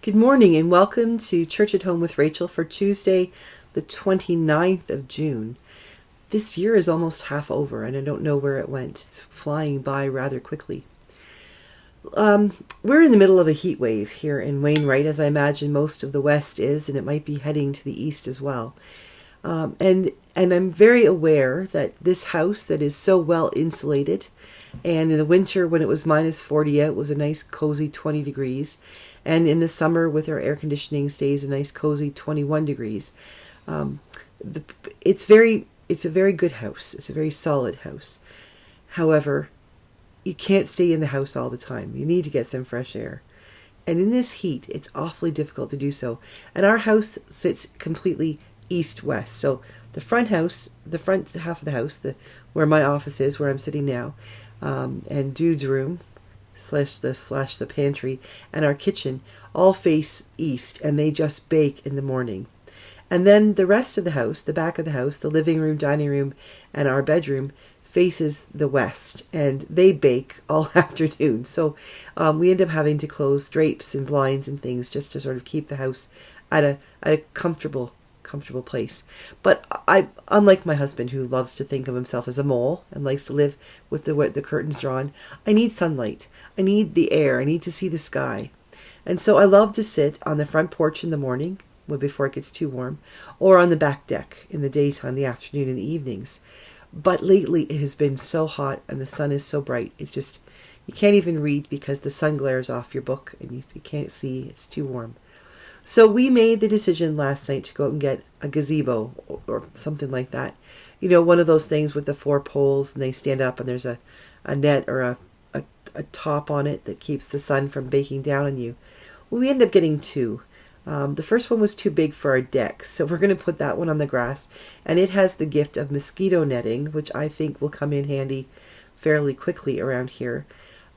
Good morning and welcome to Church at Home with Rachael for Tuesday, the 29th of June. This year is almost half over and I don't know where it went. It's flying by rather quickly. We're in the middle of a heat wave here in Wainwright, as I imagine most of the West is, and it might be heading to the East as well. And I'm very aware that this house that is so well insulated, and in the winter when it was minus 40 out, it was a nice cozy 20 degrees. And in the summer with our air conditioning stays a nice cozy 21 degrees. It's a very good house. It's a very solid house. However, you can't stay in the house all the time. You need to get some fresh air. And in this heat, it's awfully difficult to do so. And our house sits completely east-west. So the front half of the house, where my office is, where I'm sitting now, and Dude's room, slash the pantry, and our kitchen all face east, and they just bake in the morning. And then the rest of the house, the back of the house, the living room, dining room, and our bedroom faces the west, and they bake all afternoon. So we end up having to close drapes and blinds and things just to sort of keep the house at a comfortable place. But I, unlike my husband, who loves to think of himself as a mole and likes to live with the curtains drawn, I need sunlight. I need the air. I need to see the sky. And so I love to sit on the front porch in the morning, before it gets too warm, or on the back deck in the daytime, the afternoon, and the evenings. But lately it has been so hot and the sun is so bright. It's just, you can't even read because the sun glares off your book and you can't see. It's too warm. So we made the decision last night to go out and get a gazebo or something like that. You know, one of those things with the 4 poles and they stand up and there's a net or a top on it that keeps the sun from baking down on you. Well, we ended up getting 2. The first one was too big for our deck, so we're going to put that one on the grass. And it has the gift of mosquito netting, which I think will come in handy fairly quickly around here.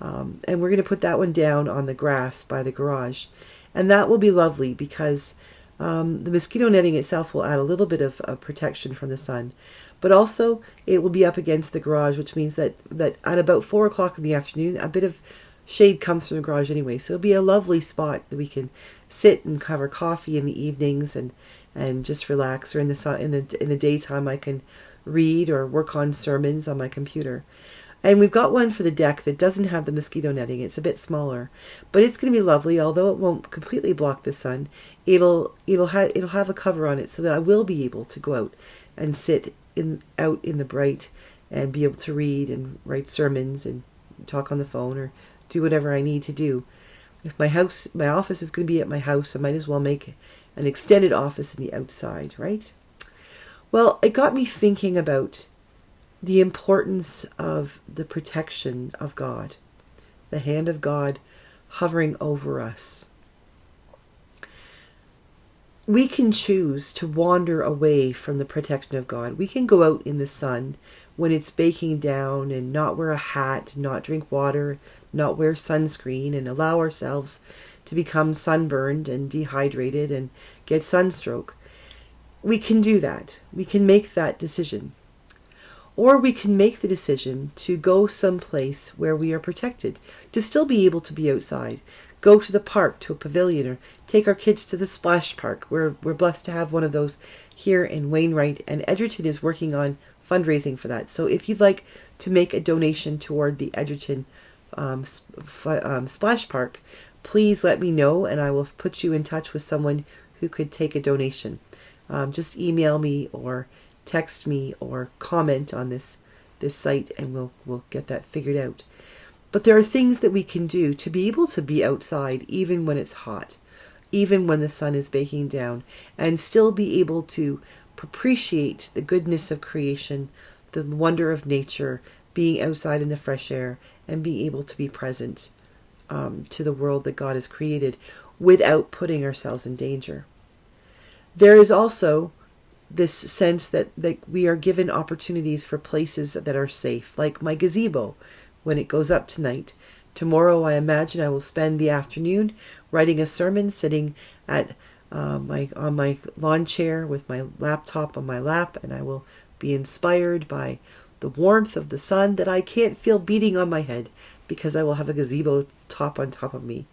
And we're going to put that one down on the grass by the garage. And that will be lovely because the mosquito netting itself will add a little bit of protection from the sun. But also it will be up against the garage, which means that at about 4 o'clock in the afternoon, a bit of shade comes from the garage anyway. So it'll be a lovely spot that we can sit and have our coffee in the evenings and just relax. Or in the daytime I can read or work on sermons on my computer. And we've got one for the deck that doesn't have the mosquito netting. It's a bit smaller, but it's going to be lovely. Although it won't completely block the sun, it'll have a cover on it so that I will be able to go out and sit out in the bright and be able to read and write sermons and talk on the phone or do whatever I need to do. If my office is going to be at my house, I might as well make an extended office in the outside, right? Well, it got me thinking about the importance of the protection of God, the hand of God hovering over us. We can choose to wander away from the protection of God. We can go out in the sun when it's baking down and not wear a hat, not drink water, not wear sunscreen, and allow ourselves to become sunburned and dehydrated and get sunstroke. We can do that. We can make that decision. Or we can make the decision to go someplace where we are protected, to still be able to be outside. Go to the park, to a pavilion, or take our kids to the splash park. We're blessed to have one of those here in Wainwright, and Edgerton is working on fundraising for that. So if you'd like to make a donation toward the Edgerton splash park, please let me know and I will put you in touch with someone who could take a donation. Just email me or text me or comment on this site and we'll get that figured out. But there are things that we can do to be able to be outside even when it's hot, even when the sun is baking down, and still be able to appreciate the goodness of creation, the wonder of nature, being outside in the fresh air, and being able to be present to the world that God has created without putting ourselves in danger. There is also this sense that we are given opportunities for places that are safe, like my gazebo when it goes up tonight. Tomorrow I imagine I will spend the afternoon writing a sermon, sitting at on my lawn chair with my laptop on my lap, and I will be inspired by the warmth of the sun that I can't feel beating on my head because I will have a gazebo top on top of me.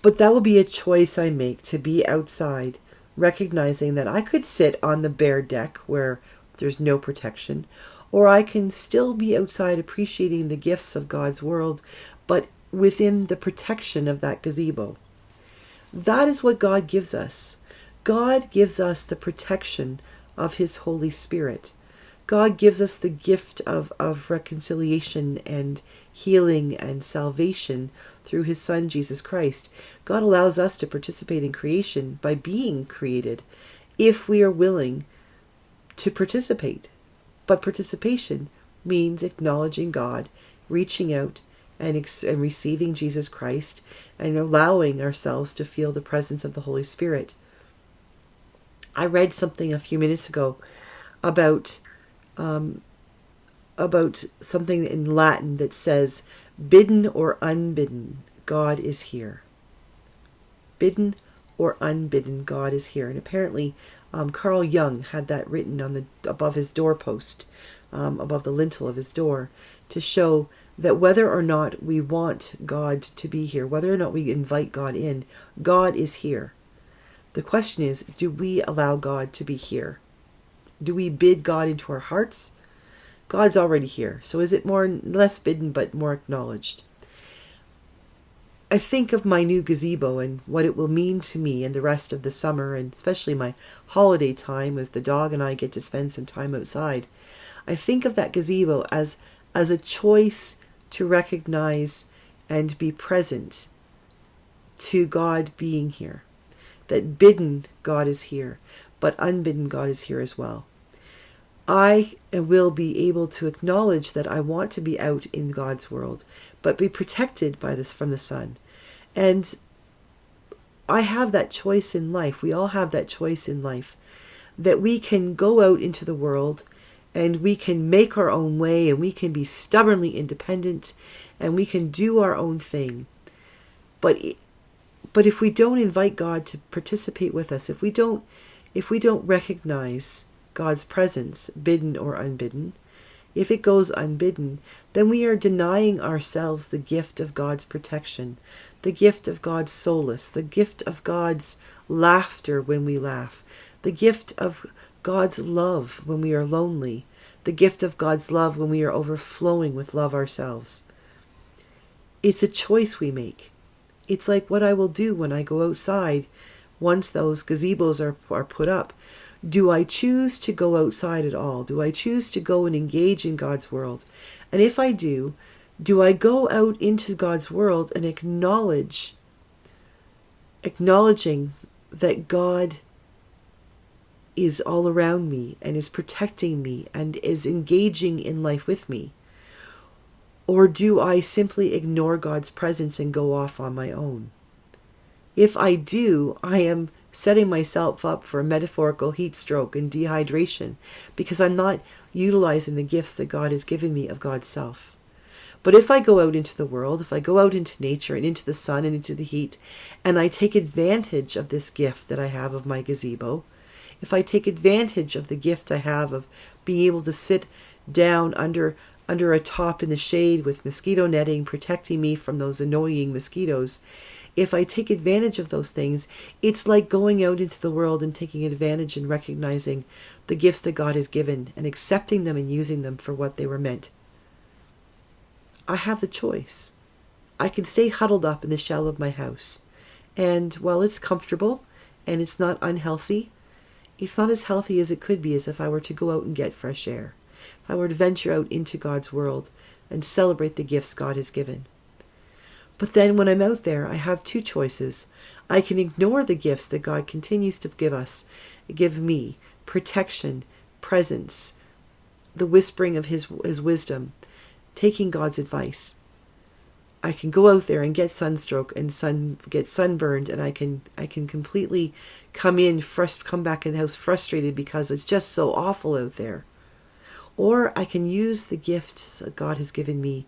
But that will be a choice I make, to be outside, recognizing that I could sit on the bare deck where there's no protection, or I can still be outside appreciating the gifts of God's world, but within the protection of that gazebo. That is what God gives us. God gives us the protection of His Holy Spirit. God gives us the gift of reconciliation and healing and salvation through His Son, Jesus Christ. God allows us to participate in creation by being created, if we are willing to participate. But participation means acknowledging God, reaching out and receiving Jesus Christ, and allowing ourselves to feel the presence of the Holy Spirit. I read something a few minutes ago about something in Latin that says, bidden or unbidden, God is here. Bidden or unbidden, God is here. And apparently Carl Jung had that written on above his doorpost, above the lintel of his door, to show that whether or not we want God to be here, whether or not we invite God in, God is here. The question is, do we allow God to be here? Do we bid God into our hearts? God's already here. So is it less bidden but more acknowledged? I think of my new gazebo and what it will mean to me and the rest of the summer, and especially my holiday time as the dog and I get to spend some time outside. I think of that gazebo as a choice to recognize and be present to God being here. That bidden, God is here, but unbidden, God is here as well. I will be able to acknowledge that I want to be out in God's world, but be protected from the sun. And I have that choice in life. We all have that choice in life, that we can go out into the world and we can make our own way, and we can be stubbornly independent, and we can do our own thing. But if we don't invite God to participate with us, if we don't recognize God's presence, bidden or unbidden, if it goes unbidden, then we are denying ourselves the gift of God's protection, the gift of God's solace, the gift of God's laughter when we laugh, the gift of God's love when we are lonely, the gift of God's love when we are overflowing with love ourselves. It's a choice we make. It's like what I will do when I go outside once those gazebos are put up. Do I choose to go outside at all? Do I choose to go and engage in God's world? And if I do I go out into God's world and acknowledging that God is all around me and is protecting me and is engaging in life with me? Or do I simply ignore God's presence and go off on my own? If I do, I am setting myself up for a metaphorical heat stroke and dehydration, because I'm not utilizing the gifts that God has given me of God's self. But if I go out into the world, if I go out into nature and into the sun and into the heat, and I take advantage of this gift that I have of my gazebo, if I take advantage of the gift I have of being able to sit down under a top in the shade with mosquito netting protecting me from those annoying mosquitoes, if I take advantage of those things, it's like going out into the world and taking advantage and recognizing the gifts that God has given and accepting them and using them for what they were meant. I have the choice. I can stay huddled up in the shell of my house. And while it's comfortable and it's not unhealthy, it's not as healthy as it could be as if I were to go out and get fresh air. If I were to venture out into God's world and celebrate the gifts God has given. But then when I'm out there, I have two choices. I can ignore the gifts that God continues to give me, protection, presence, the whispering of his wisdom, taking God's advice. I can go out there and get sunstroke and get sunburned, and I can completely come back in the house frustrated because it's just so awful out there. Or I can use the gifts that God has given me,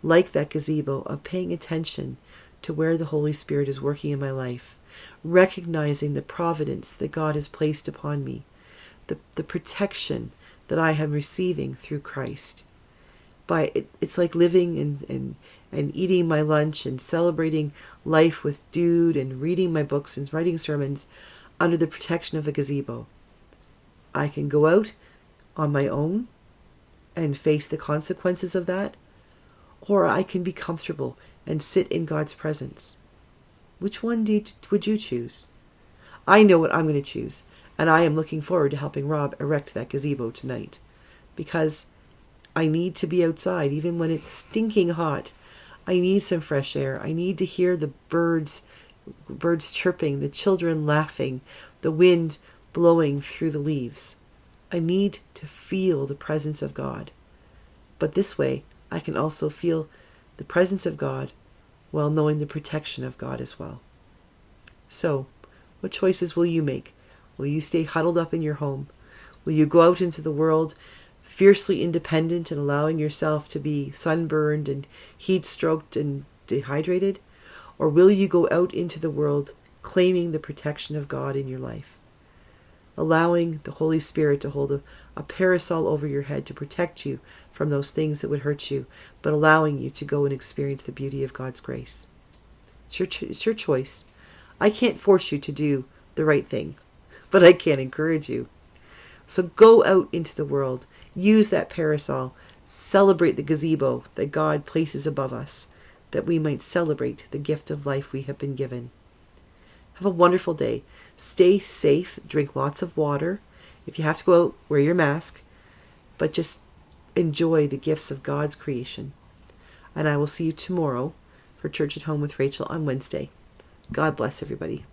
like that gazebo, of paying attention to where the Holy Spirit is working in my life, recognizing the providence that God has placed upon me, the protection that I am receiving through Christ. It's like living and eating my lunch and celebrating life with dude and reading my books and writing sermons under the protection of a gazebo. I can go out on my own and face the consequences of that, or I can be comfortable and sit in God's presence. Which one would you choose? I know what I'm going to choose, and I am looking forward to helping Rob erect that gazebo tonight, because I need to be outside even when it's stinking hot. I need some fresh air. I need to hear the birds chirping, the children laughing, the wind blowing through the leaves. I need to feel the presence of God. But this way, I can also feel the presence of God while knowing the protection of God as well. So, what choices will you make? Will you stay huddled up in your home? Will you go out into the world fiercely independent and allowing yourself to be sunburned and heat-stroked and dehydrated? Or will you go out into the world claiming the protection of God in your life? Allowing the Holy Spirit to hold a parasol over your head to protect you from those things that would hurt you, but allowing you to go and experience the beauty of God's grace. It's your choice. I can't force you to do the right thing, but I can encourage you. So go out into the world, use that parasol, celebrate the gazebo that God places above us, that we might celebrate the gift of life we have been given. Have a wonderful day. Stay safe, drink lots of water. If you have to go out, wear your mask, but just enjoy the gifts of God's creation. And I will see you tomorrow for Church at Home with Rachael on Wednesday. God bless everybody.